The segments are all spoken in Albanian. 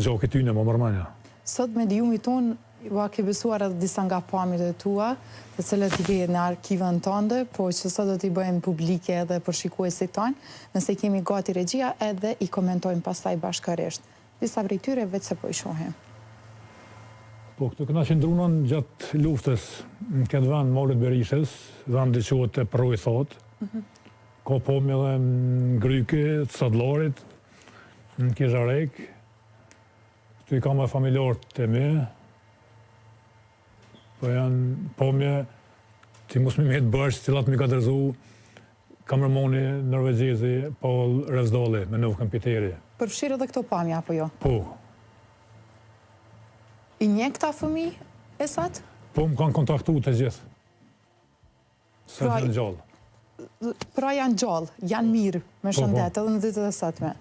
janë gjoki tyne, më mërmanja. Sot mediumi tonë, ke besuar edhe disa nga pamjet e tua, të cilët i bëhet në arkivën tënde, po që sot do t'i bëjmë publike edhe për shikuesit tonë, nëse kemi gati regjia edhe i komentojmë pastaj bashkërisht. Disa prej tyre vetë se po i shohim. Po, këtu këna qëndrunan gjatë luftës në këtë vend Malet Berishës, vendi quhet e Proj thot, ka pomje edhe në Gryke, të Sadllarit, në Kizharek, këtu i kam e familjarët të mi, po janë pomje që mos mi metë bërsh, cilat mi ka dërzu kamermoni norvegjezi Paul Rezdali me Nov Kompiteri. Përfshirë edhe këto pamja, apo jo? Po. I nje këta fëmi e sat? Po, më kanë kontaktu të gjithë. Se janë gjallë. Pra janë gjallë, janë mirë, me shëndet, edhe në ditët e satme.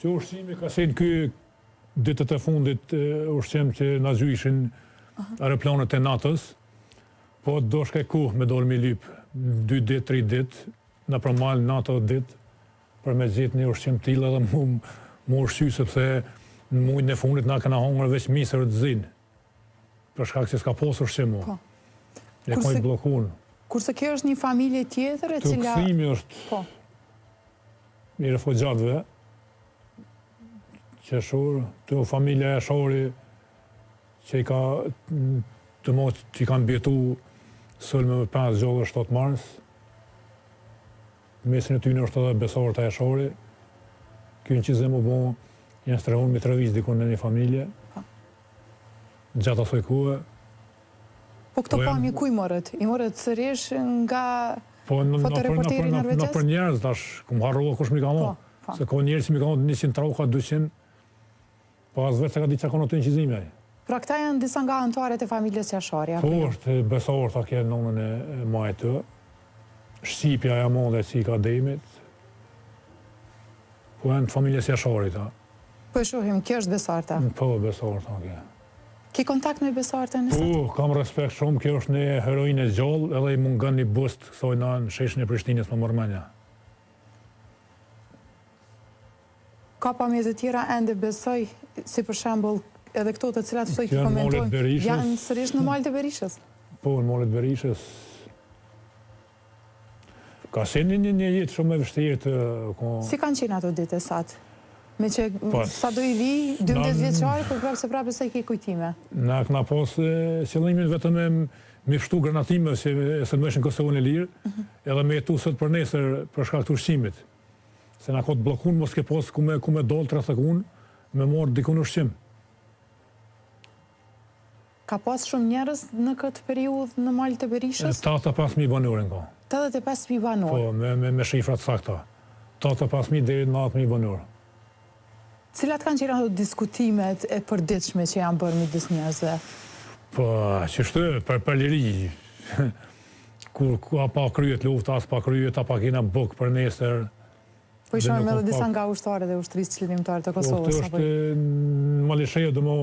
Që ushqimi ka qenë ky ditët e fundit ushqim që na zhyjshin aeroplanet e natës, po do shke ku me dorë mi lyp 2 ditë, 3 ditë, në përmal natë ditë, për me gjithë një ushqim t'ila dhe mu ushqy, sepse në mujnë e fundit na këna hongër veç misër të zinë, për shkak që s'ka posë ushqimu. E koj blokun. Kurse kjo është një familje tjetër e cila... Të këthimi është një refugjatëve, që shurë, të familja e shori, që i ka të mos që i kanë bjetu sëllme me 5 gjallë 7 mars. Mesin e tyne është edhe besarët e shori. Kjo në qizim u bo një strehon me 3 vizë dikun në një familje. Gjatë asoj kuë. Po këto pamje ku i morët? I morët sërish nga fotoreporteri norvegjez? Në për njerëz, tash, këmë harrova kush mi ka mo. Se ka njerëz që mi ka mo 100 trauka, 200. Po as vetë se ka di që ka në të në qizimja. Pra këta janë disa nga anëtarët e familjes Jashari? Po, është besarë ta kje nonën e majtë të. Shqipja e amon dhe si ka demit. Po janë familjes Jashari ta. Po e shohim, kjo është besarta? Po, besarë ta kje. Ki kontakt me besarta nësat? Po, kam respekt shumë, kjo është një heroin e gjallë, edhe i mungën një bust, kësoj në sheshën e Prishtinës më mërmenja. Ka pamjet e tjera ende besoj, si për shembull edhe këto të cilat sot i komentojmë, janë sërish në Malet e Berishës? Po, në Malet e Berishës. Ka qenë një jetë shumë e vështirë të... Si kanë qenë ato ditë e sat? Me që sa do i vi, 12 vjeqare, për prapë se prapë se i ke kujtime? Na këna posë qëllimin vetëm me pështu granatime, se së në mëshën Kosovën e lirë, edhe me jetu sot për nesër për shkak të ushqimit. Se na kotë blokun, mos ke posë ku me dollë të rëthëkun, me morë dikun ushqim. Ka pas shumë njerës në këtë periudhë në Malet e Berishës? 85.000 banorën ka. 85.000 banorë? Po, me shifrat sakta. 85.000 deri në 90.000 banorë. Cilat kanë qenë ato diskutimet e përditshme që janë bërë midis njerëzve? Po, qështu, për liri. Kur pa kryet lufta, as pa kryet, pa kena buk për nesër. Po i shohim edhe disa nga ushtarët e ushtrisë qëllimtare të Kosovës? Po, këtë është në Malisheja, dhe mo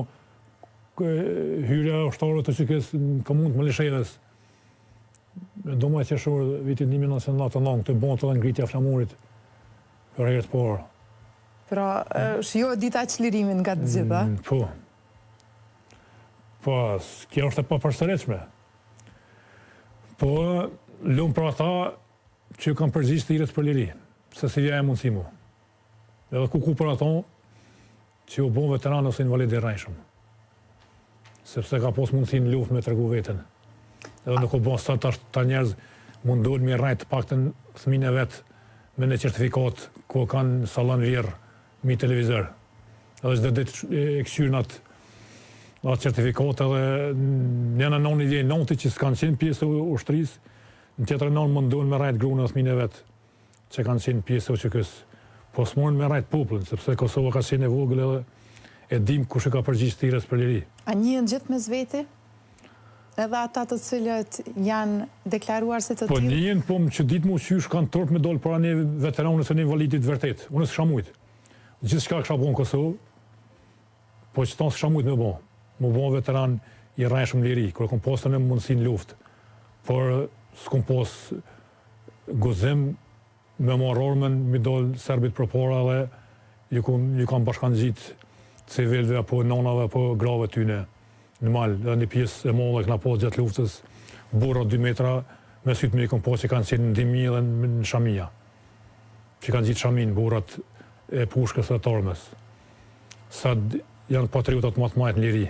hyrja ushtarët të që kësë në komunë të Malishejës. Do më e qeshurë vitit 1999, këtë bontë dhe ngritja flamurit për herë të parë. Pra, jo dita qlirimin nga të gjitha? Po. Po, kjo është e pa përsëritshme. Po, lumë për ata që kanë përgjisht të irës për liri, se si vja e mundësi mu. Edhe ku për ato që u bon veteran ose invalid i rrejshëm. Sepse ka pos mundësi në luft me të regu vetën. Edhe nuk u bon sa ta njerëz mundur me rrejt pakten thmine vetë me në certifikat ku kanë salon vjerë mi televizor. Edhe çdo ditë e këshyrën atë certifikat edhe njëna noni vjen noti që s'kanë qenë pjesë e ushtrisë, në tjetër non munduan me rrejt grunë dhe thmine vetë që kanë qenë pjesë e UÇK-s. Po s'morën me rrejt popullin, sepse Kosova ka qenë e vogël edhe e dim kush e ka përgjigj tirës për liri. A njihen gjithë mes vete? Edhe ata të cilët janë deklaruar se të tillë? Po njihen, po më që ditë mu qysh kanë torp me dollë para një veteranës e një invalidit vërtet. Unë s'kisha mujt. Gjithçka kisha bo në Kosovë, po që tonë s'kisha mujt me bo. Mu bo veteran i rrejshëm liri, kërë kom posën e mundësi në luft. Por s'kom posë guzim me marrë ormen, mi dollë serbit për para dhe ju kam bashkan gjitë civilve, apo nonave, apo grave tyne në malë. Dhe një pjesë e mollë e këna posë gjatë luftës, burra 2 metra, me sytë me i kom posë që kanë qenë në Dimi dhe në Shamia. Që kanë gjitë Shamin, burrat e pushkës dhe të armës. Sa janë patriotat më të majtë në liri.